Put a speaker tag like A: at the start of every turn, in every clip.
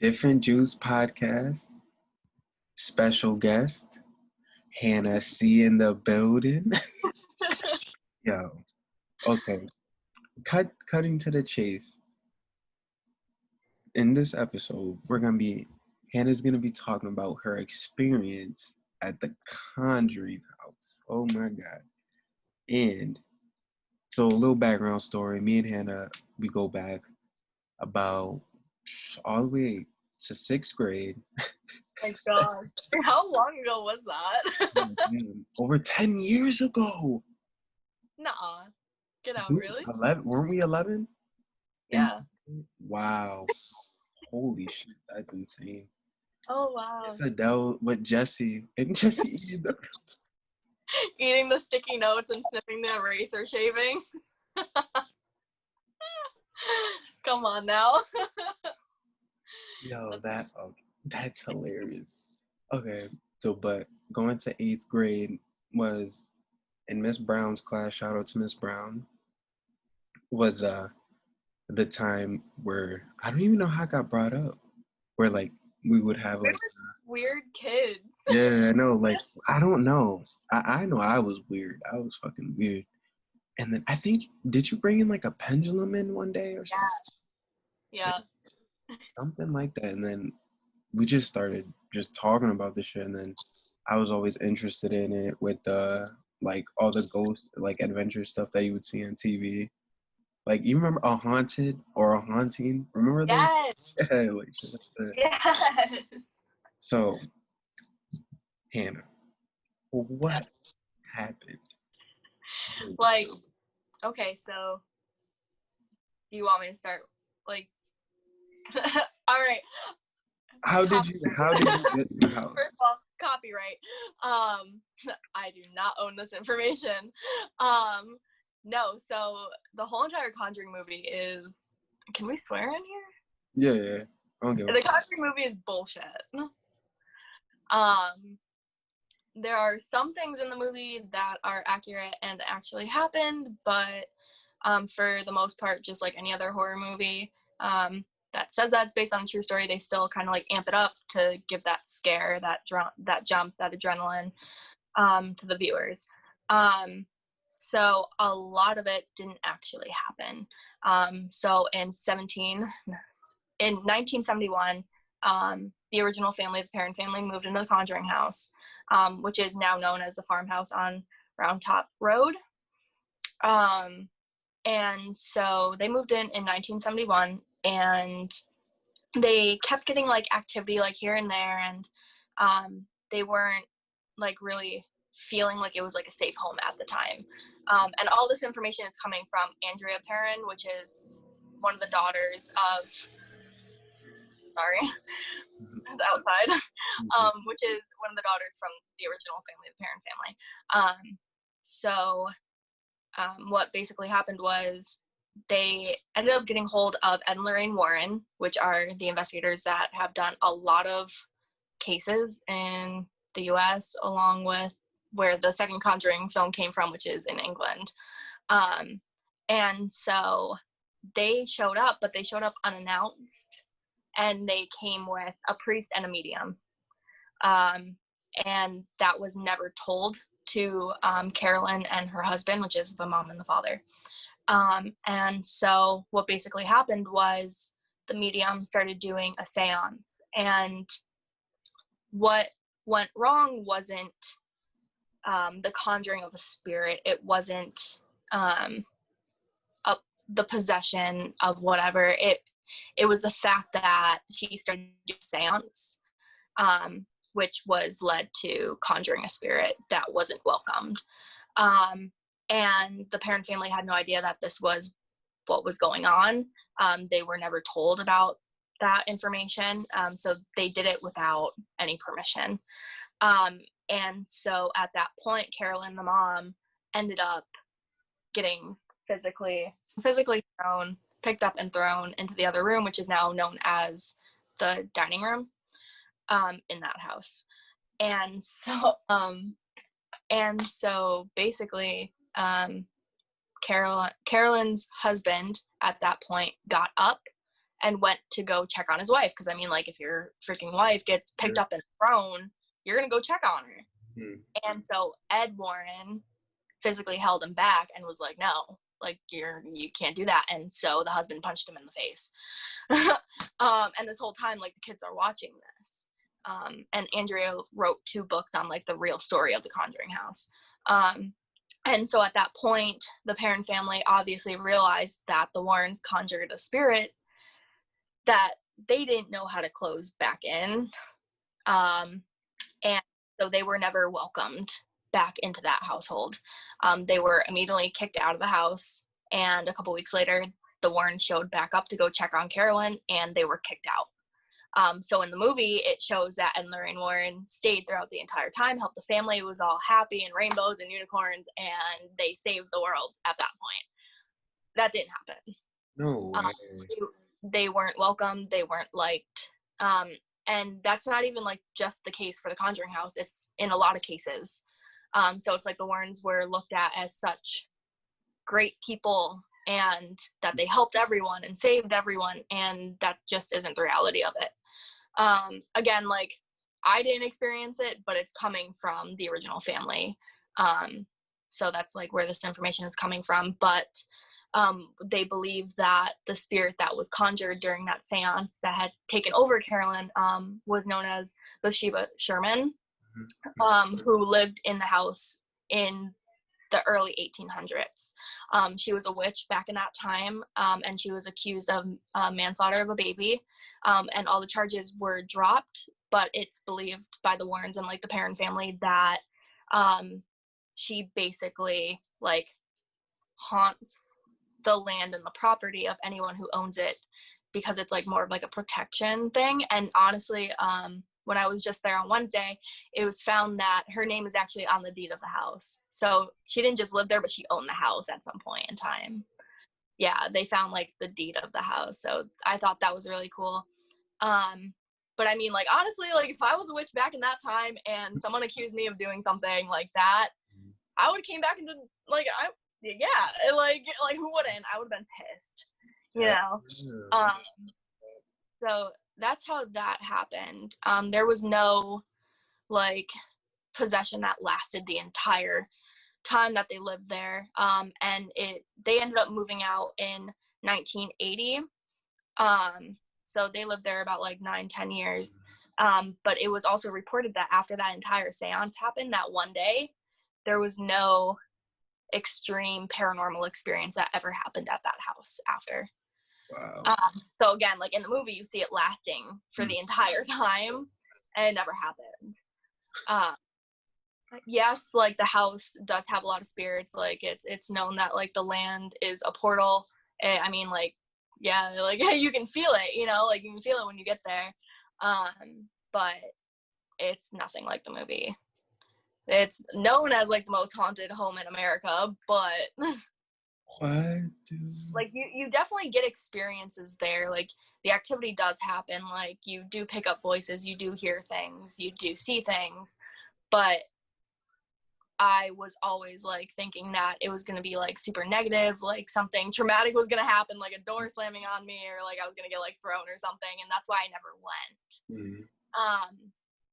A: Different Juice podcast. Special guest, Hannah C in the building. Yo, okay. Cutting to the chase. In this episode, Hannah's gonna be talking about her experience at the Conjuring house. Oh my god. And so a little background story. Me and Hannah, we go back about all the way to 6th grade.
B: My God. How long ago was that?
A: Oh, man, over 10 years ago.
B: Nuh-uh. Get out,
A: Dude,
B: really?
A: 11, weren't we 11?
B: Yeah.
A: Wow. Holy shit, that's insane.
B: Oh, wow.
A: It's Adele with Jesse. And Jesse
B: Eating the sticky notes and sniffing the eraser shavings. Come on now.
A: Yo, that's hilarious. Okay, so but going to 8th grade was in Miss Brown's class, shout out to Miss Brown, was the time where I don't even know how it got brought up. Where like we would have like
B: weird kids.
A: Yeah, I know, like I don't know. I know I was weird. I was fucking weird. And then I think did you bring in like a pendulum in one day or something?
B: Yeah.
A: Something like that. And then we just started just talking about this shit, and then I was always interested in it with like all the ghost like adventure stuff that you would see on TV. Like you remember A Haunted or A Haunting? Remember those?
B: Yes.
A: Yeah, like shit like that.
B: Yes.
A: So, Hannah, what happened?
B: Like, okay, so do you want me to start like all right.
A: How did you get to the house?
B: First of all, copyright. I do not own this information. No, so the whole entire Conjuring movie is, can we swear in here?
A: Yeah. I don't give a
B: The Conjuring movie is bullshit. There are some things in the movie that are accurate and actually happened, but for the most part, just like any other horror movie that says that it's based on a true story, they still kind of like amp it up to give that scare, that jump, that adrenaline to the viewers. So a lot of it didn't actually happen. So in 1971, the original family, the Perron family, moved into the Conjuring house, which is now known as the farmhouse on Round Top Road. And so they moved in 1971, and they kept getting like activity like here and there, and they weren't like really feeling like it was like a safe home at the time. And all this information is coming from Andrea Perron, which is one of the daughters of, the outside, which is one of the daughters from the original family, the Perron family. What basically happened was they ended up getting hold of Ed and Lorraine Warren, which are the investigators that have done a lot of cases in the US, along with where the second Conjuring film came from, which is in England. And so they showed up, but they showed up unannounced, and they came with a priest and a medium. And that was never told to Carolyn and her husband, which is the mom and the father. And so what basically happened was the medium started doing a seance, and what went wrong wasn't the conjuring of a spirit. It wasn't the possession of whatever. It was the fact that she started doing seance, which was led to conjuring a spirit that wasn't welcomed. And the Perron family had no idea that this was what was going on. They were never told about that information, so they did it without any permission. And so at that point, Carolyn, the mom, ended up getting physically thrown, picked up and thrown into the other room, which is now known as the dining room in that house. And so basically, Carolyn's husband at that point got up and went to go check on his wife. Because, I mean, like, if your freaking wife gets picked up and thrown, you're going to go check on her.
A: Mm.
B: And so Ed Warren physically held him back and was like, no, like, you can't do that. And so the husband punched him in the face. And this whole time, like, the kids are watching this. And Andrea wrote 2 books on, like, the real story of the Conjuring house. And so at that point, the Perron family obviously realized that the Warrens conjured a spirit that they didn't know how to close back in. And so they were never welcomed back into that household. They were immediately kicked out of the house. And a couple weeks later, the Warrens showed back up to go check on Carolyn, and they were kicked out. So in the movie, it shows that Ed and Lorraine Warren stayed throughout the entire time, helped the family, was all happy and rainbows and unicorns, and they saved the world at that point. That didn't happen.
A: No way.
B: They weren't welcome. They weren't liked. And that's not even like just the case for the Conjuring house. It's in a lot of cases. So it's like the Warrens were looked at as such great people and that they helped everyone and saved everyone, and that just isn't the reality of it. Again, like, I didn't experience it, but it's coming from the original family. So that's like where this information is coming from. But they believe that the spirit that was conjured during that seance that had taken over Carolyn was known as Bathsheba Sherman, who lived in the house in the early 1800s. She was a witch back in that time, and she was accused of manslaughter of a baby, and all the charges were dropped, but it's believed by the Warrens and like the Perron family that she basically like haunts the land and the property of anyone who owns it, because it's like more of like a protection thing. And honestly, when I was just there on Wednesday, it was found that her name is actually on the deed of the house. So she didn't just live there, but she owned the house at some point in time. Yeah, they found like the deed of the house. So I thought that was really cool. But I mean, like, honestly, like, if I was a witch back in that time and someone accused me of doing something like that, I would have came back into, like, who wouldn't? I would have been pissed, you know? So that's how that happened. There was no, like, possession that lasted the entire time that they lived there. And they ended up moving out in 1980. So they lived there about like 9-10 years. But it was also reported that after that entire seance happened, that one day, there was no extreme paranormal experience that ever happened at that house after.
A: Wow.
B: So again, like in the movie, you see it lasting for the entire time, and it never happened. Yes, like the house does have a lot of spirits. Like it's known that like the land is a portal. I mean, like, yeah, like you can feel it, you know, like you can feel it when you get there. But it's nothing like the movie. It's known as like the most haunted home in America, but
A: What, dude?
B: like you definitely get experiences there. Like the activity does happen. Like you do pick up voices, you do hear things, you do see things, but I was always like thinking that it was going to be like super negative, like something traumatic was going to happen, like a door slamming on me, or like I was going to get like thrown or something. And that's why I never went.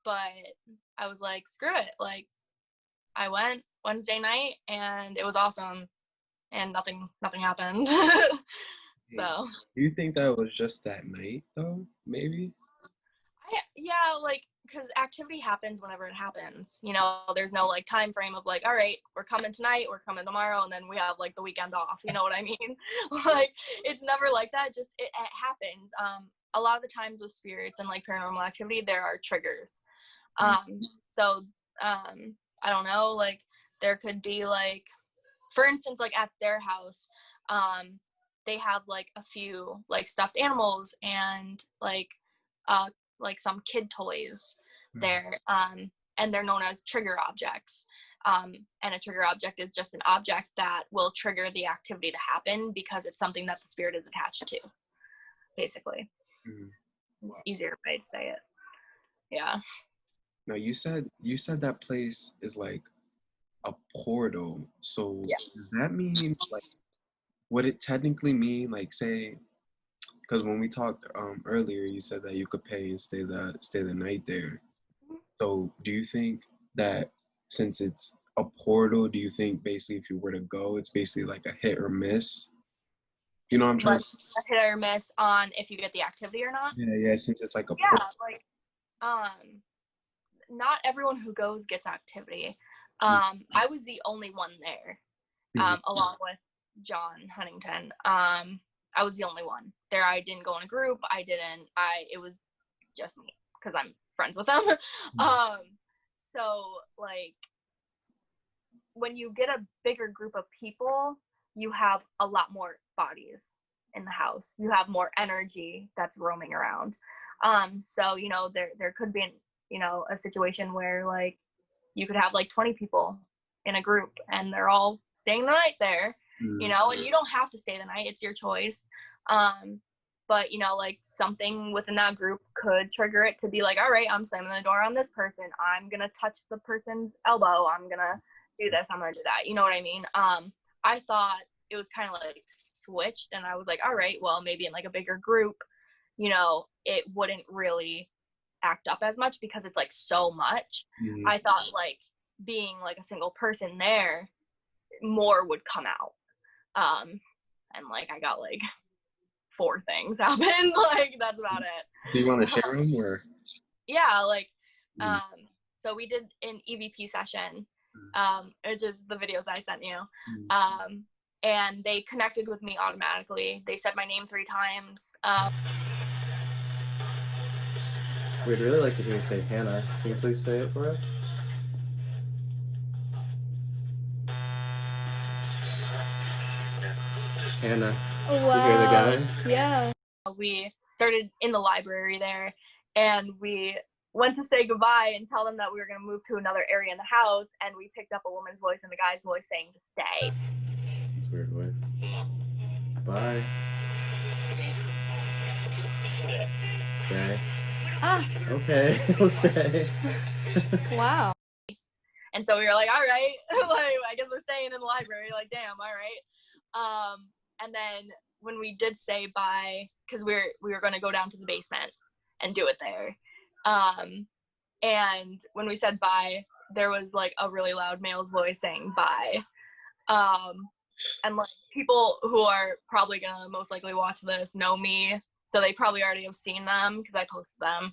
B: But I was like, screw it. Like I went Wednesday night and it was awesome, and nothing happened. So
A: Do you think that was just that night though? Maybe?
B: yeah, like, because activity happens whenever it happens, you know. There's no like time frame of like, all right, we're coming tonight, we're coming tomorrow, and then we have like the weekend off, you know what I mean? Like it's never like that. Just it happens. A lot of the times with spirits and like paranormal activity, there are triggers. So I don't know, like there could be like, for instance, like at their house, they have like a few like stuffed animals and like some kid toys there, and they're known as trigger objects. And a trigger object is just an object that will trigger the activity to happen because it's something that the spirit is attached to, basically. Wow. Easier way to say it. Yeah.
A: Now you said that place is like a portal. So does that mean like, would it technically mean like, say because when we talked earlier, you said that you could pay and stay the night there. So do you think that since it's a portal, do you think basically if you were to go, it's basically like a hit or miss? You know what I'm trying
B: Like
A: to say?
B: a hit or miss on if you get the activity or not.
A: Yeah, since it's like a
B: Yeah,
A: portal.
B: like not everyone who goes gets activity. I was the only one there,
A: Mm-hmm.
B: along with John Huntington. I was the only one there. I didn't go in a group. It was just me because I'm friends with them. So like when you get a bigger group of people, you have a lot more bodies in the house. You have more energy that's roaming around. So there could be a situation where like you could have like 20 people in a group and they're all staying the night there, and you don't have to stay the night, it's your choice. But like something within that group could trigger it to be like, all right, I'm slamming the door on this person, I'm gonna touch the person's elbow, I'm gonna do this, I'm gonna do that, you know what I mean? I thought it was kind of like switched, and I was like, all right, well, maybe in like a bigger group, it wouldn't really act up as much because it's like so much. I thought like being like a single person there, more would come out. And like I got like 4 things happen. Like that's about it.
A: Do you want to share them or?
B: Yeah, like so we did an EVP session, which is the videos I sent you. And they connected with me automatically. They said my name 3 times.
C: We'd really like to hear you say Hannah. Can you please say it for us? Hannah.
D: Oh,
C: Did you hear the
D: wow.
C: guy?
D: Yeah.
B: We started in the library there, and we went to say goodbye and tell them that we were going to move to another area in the house, and we picked up a woman's voice and the guy's voice saying to stay.
C: That's a weird voice. Bye. Stay.
D: Ah,
C: Okay, we'll stay.
D: wow.
B: And so we were like, all right, like I guess we're staying in the library. Like, damn, all right. And then when we did say bye, because we were going to go down to the basement and do it there. And when we said bye, there was like a really loud male's voice saying bye. And like people who are probably gonna most likely watch this know me, so they probably already have seen them because I posted them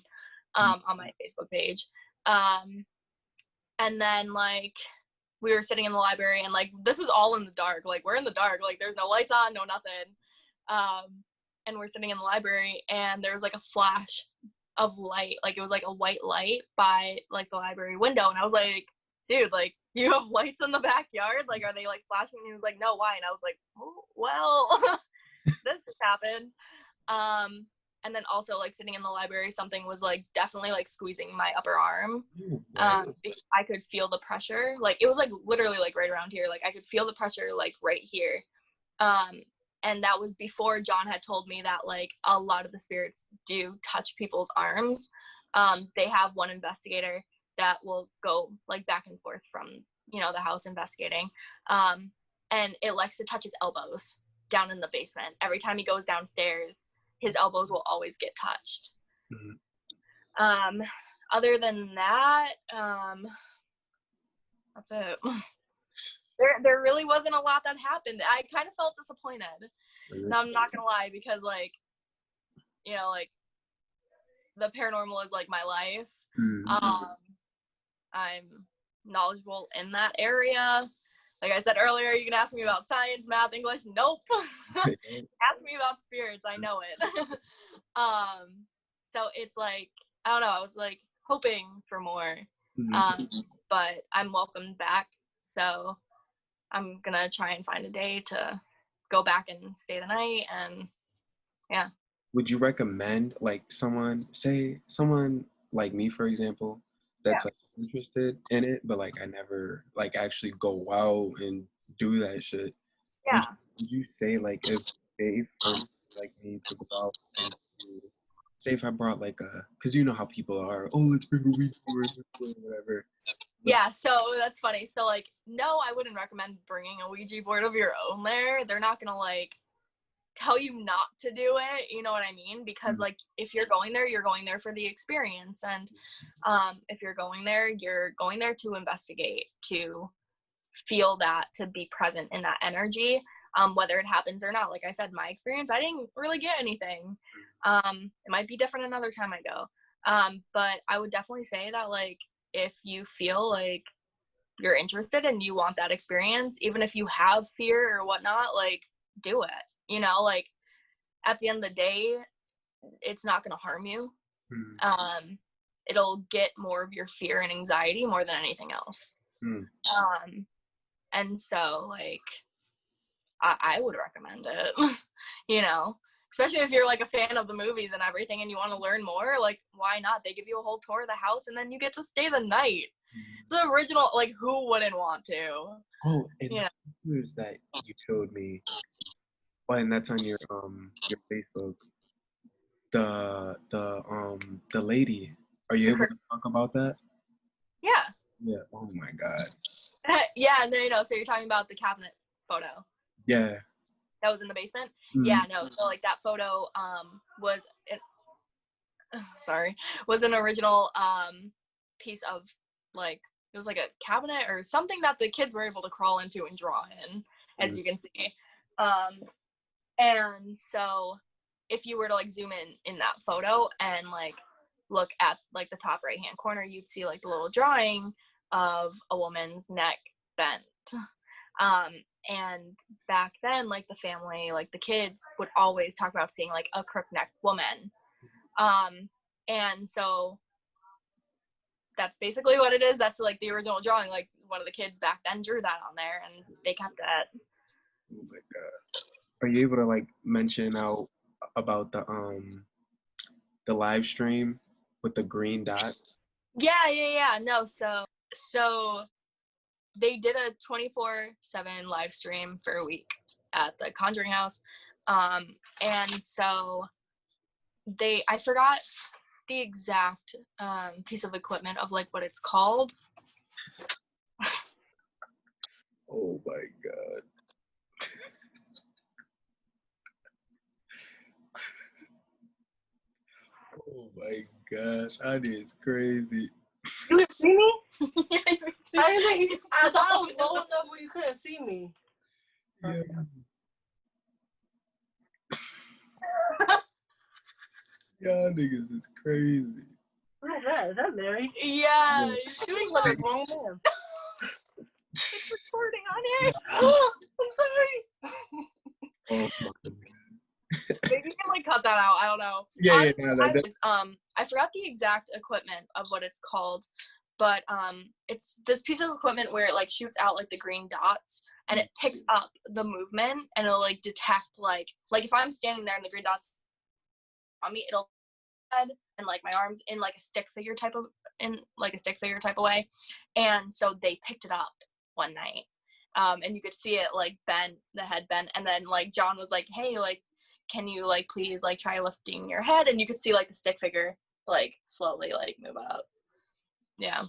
B: on my Facebook page. And then like we were sitting in the library, and like this is all in the dark. Like we're in the dark. Like there's no lights on, no nothing. And we're sitting in the library, and there was like a flash of light. Like it was like a white light by like the library window, and I was like, dude, like, do you have lights in the backyard? Like, are they like flashing? And he was like, no, why? And I was like, oh, well, this just happened. And then also like sitting in the library, something was like definitely like squeezing my upper arm. I could feel the pressure. Like it was like literally like right around here. Like I could feel the pressure like right here. And that was before John had told me that like a lot of the spirits do touch people's arms. They have one investigator that will go like back and forth from the house investigating, and it likes to touch his elbows down in the basement. Every time he goes downstairs, his elbows will always get touched. Other than that, that's it. There really wasn't a lot that happened. I kind of felt disappointed. Now I'm not gonna lie, because like like the paranormal is like my life. I'm knowledgeable in that area. Like I said earlier, you can ask me about science, math, English. Nope. Ask me about spirits. I know it. So it's like, I don't know. I was like hoping for more, but I'm welcomed back. So I'm going to try and find a day to go back and stay the night. And yeah.
A: Would you recommend like someone like me, for example, that's like interested in it, but like I never like actually go out and do that shit?
B: Yeah.
A: Would you say like if safe for like me to go out and say if I brought like because you know how people are, oh, let's bring a weed board or whatever.
B: Yeah, so that's funny. So like, no, I wouldn't recommend bringing a Ouija board of your own there. They're not gonna like tell you not to do it, you know what I mean? Because like if you're going there for the experience, and if you're going there to investigate, to feel that, to be present in that energy, whether it happens or not. Like I said, my experience, I didn't really get anything. It might be different another time I go, but I would definitely say that, like, if you feel like you're interested and you want that experience, even if you have fear or whatnot, like, do it, you know, like, at the end of the day, it's not going to harm you. It'll get more of your fear and anxiety more than anything else. And so, like, I would recommend it, you know, especially if you're like a fan of the movies and everything and you want to learn more. Like, why not? They give you a whole tour of the house and then you get to stay the night. It's the original, like, who wouldn't want to?
A: Oh, and the pictures that you showed me, and that's on your Facebook. The lady. Are you able to talk about that?
B: Yeah.
A: Yeah. Oh my God.
B: Yeah, and then, you know, so you're talking about the cabinet photo.
A: Yeah.
B: That was in the basement? Yeah, no. So, like, that photo was an original piece of, like, it was like a cabinet or something that the kids were able to crawl into and draw in, as you can see. And so if you were to, like, zoom in that photo and, like, look at, like, the top right hand corner, you'd see, like, the little drawing of a woman's neck bent. And back then, like, the family, like, the kids would always talk about seeing, like, a crook-necked woman. And so that's basically what it is. That's, like, the original drawing. Like, one of the kids back then drew that on there, and they kept it.
A: Oh my God. Are you able to, like, mention out about the live stream with the green dot?
B: Yeah. No, so they did a 24/7 live stream for a week at the Conjuring house. And so I forgot the exact piece of equipment of, like, what it's called.
A: Oh my God. Oh my gosh, that is crazy.
E: You can see me?
B: Yeah,
E: I thought I was low enough where you couldn't see me.
A: Yeah. Y'all niggas is crazy.
E: What is that? Is that Mary?
B: Yeah.
E: She was like a grown man.
B: It's recording on here.
E: I'm sorry.
A: Oh my God.
B: Maybe you can, like, cut that out. I don't know.
A: Yeah.
B: I forgot the exact equipment of what it's called, but it's this piece of equipment where it, like, shoots out, like, the green dots, and it picks up the movement, and it'll, like, detect, like if I'm standing there and the green dots on me, it'll and, like, my arms in, like, a stick figure type of way. And so they picked it up one night, and you could see it, like, bend, the head bend, and then, like, John was like, hey, like, can you, like, please, like, try lifting your head? And you could see, like, the stick figure, like, slowly, like, move up. Yeah.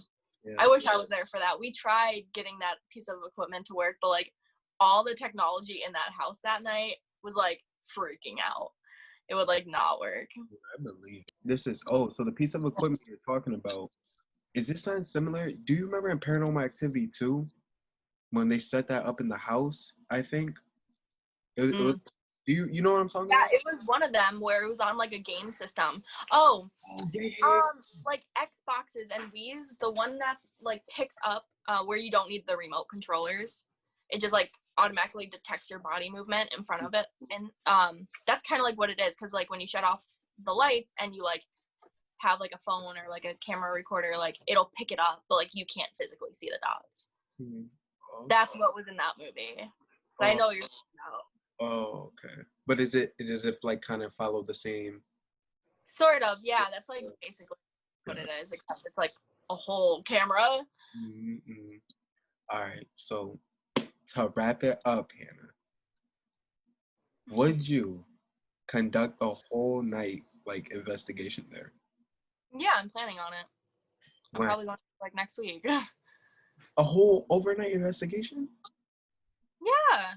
B: I wish I was there for that. We tried getting that piece of equipment to work, but, like, all the technology in that house that night was, like, freaking out. It would, like, not work.
A: I believe this is so the piece of equipment you're talking about, is this something similar? Do you remember in Paranormal Activity 2 when they set that up in the house? I think it was, do you know what I'm talking about?
B: Yeah, it was one of them where it was on, like, a game system. Like Xboxes and Wii's, the one that, like, picks up where you don't need the remote controllers. It just, like, automatically detects your body movement in front of it, and that's kind of like what it is, because, like, when you shut off the lights and you, like, have, like, a phone or, like, a camera recorder, like, it'll pick it up, but, like, you can't physically see the dots. That's what was in that movie. But I know what you're talking about.
A: Oh, okay. But is it as if, like, kind of follow the same?
B: Sort of, yeah. That's, like, basically what it is, except it's, like, a whole camera.
A: All right, so to wrap it up, Hannah, would you conduct a whole night, like, investigation there?
B: Yeah, I'm planning on it. I'm probably going to, like, next week.
A: A whole overnight investigation?
B: Yeah.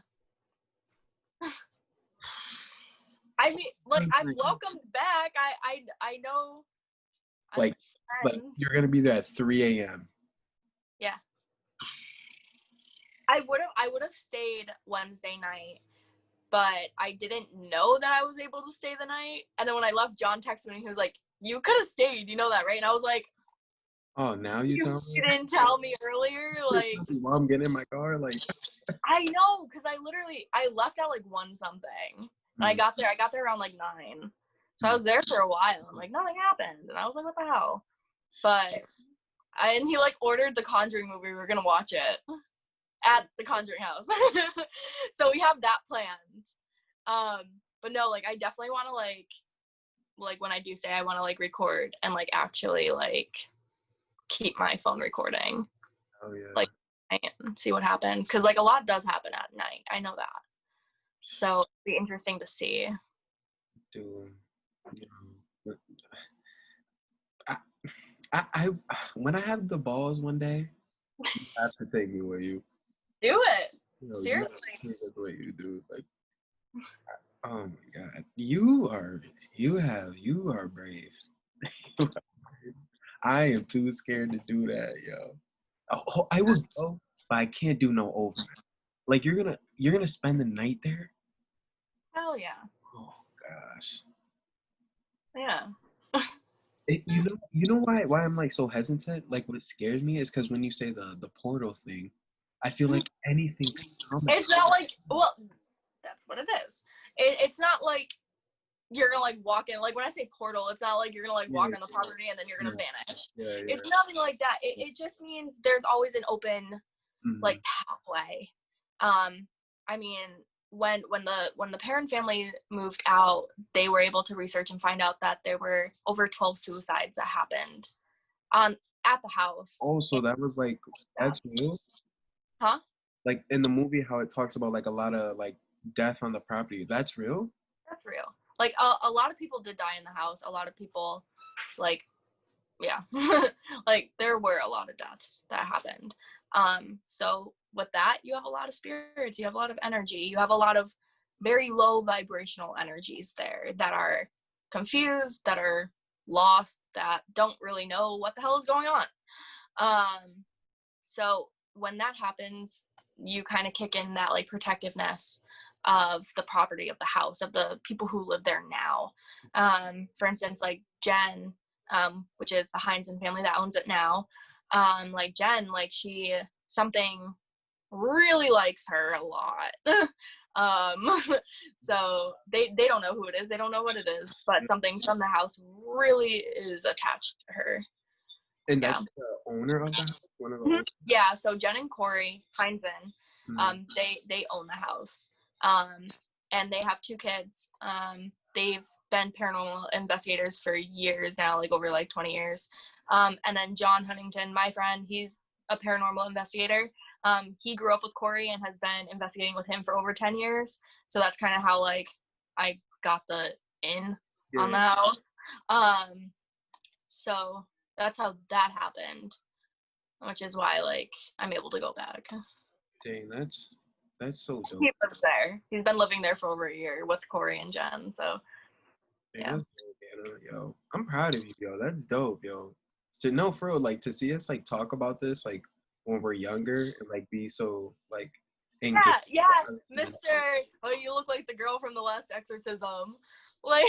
B: I mean, like, I'm welcomed back. I know. I'm
A: Like, but
B: friends.
A: you're gonna be there at 3 a.m.
B: Yeah. I would have stayed Wednesday night, but I didn't know that I was able to stay the night. And then when I left, John texted me and he was like, "You could have stayed, you know that, right?" And I was like,
A: Oh, now you tell me?
B: "You didn't tell me earlier." Like,
A: While I'm getting in my car, like.
B: I know, because I left at like 1 something. And I got there around like 9. So I was there for a while and like nothing happened. And I was like, what the hell? But and he like ordered the Conjuring movie. We were gonna watch it at the Conjuring house. So we have that planned. But no, like I definitely wanna like when I do say I wanna like record and like actually like keep my phone recording.
A: Oh yeah.
B: Like and see what happens. Cause like a lot does happen at night. I know that. So it'd be interesting to see.
A: Dude, you know, I when I have the balls one day, you have to take me with you.
B: Do it.
A: You know,
B: Seriously.
A: you have to take us with you, dude. Like, oh my God, you are brave. I am too scared to do that, yo. Oh, I would go, but I can't do no overnight. Like you're gonna spend the night there?
B: Hell yeah.
A: Oh gosh.
B: Yeah.
A: You know why I'm like so hesitant? Like what scares me is because when you say the portal thing, I feel like anything can come.
B: It's not like, well, that's what it is. It's not like you're gonna like walk in. Like when I say portal, it's not like you're gonna like walk on the property and then you're gonna vanish.
A: Yeah.
B: It's nothing like that. It just means there's always an open like pathway. I mean, when the Perrin family moved out, they were able to research and find out that there were over 12 suicides that happened at the house.
A: Oh, so that was like that's real?
B: Huh?
A: Like in the movie how it talks about like a lot of like death on the property. That's real?
B: That's real. Like a lot of people did die in the house. A lot of people like yeah. Like there were a lot of deaths that happened. So with that, you have a lot of spirits, you have a lot of energy, you have a lot of very low vibrational energies there that are confused, that are lost, that don't really know what the hell is going on. So when that happens, you kind of kick in that like protectiveness of the property, of the house, of the people who live there now. For instance, like Jen, which is the Heinzen family that owns it now. Like Jen, like something really likes her a lot. So they don't know who it is. They don't know what it is, but something from the house really is attached to her.
A: And that's the owner of the house? One of the owners?
B: Yeah, so Jen and Corey Heinzen, they own the house. And they have 2 kids. They've been paranormal investigators for years now, like over like 20 years. And then John Huntington, my friend, he's a paranormal investigator. He grew up with Corey and has been investigating with him for over 10 years. So that's kind of how like I got the in on the house. So that's how that happened, which is why like I'm able to go back.
A: Dang, that's so dope.
B: He lives there. He's been living there for over a year with Corey and Jen. So
A: yeah. That's dope, Anna. Yo, I'm proud of you, yo. That's dope, yo. So no, for real, like to see us like talk about this like when we're younger and like be so like engaged.
B: Yeah, Mr. Oh, you look like the girl from the last exorcism. Like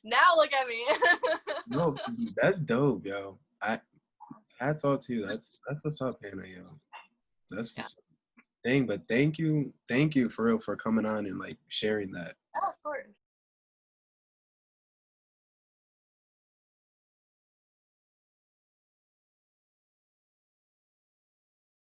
B: now look at me.
A: No, that's dope, yo. Hats off to you. That's what's up, Hannah, yo. That's what's up. Dang, but thank you for real for coming on and like sharing that.
B: Oh, of course.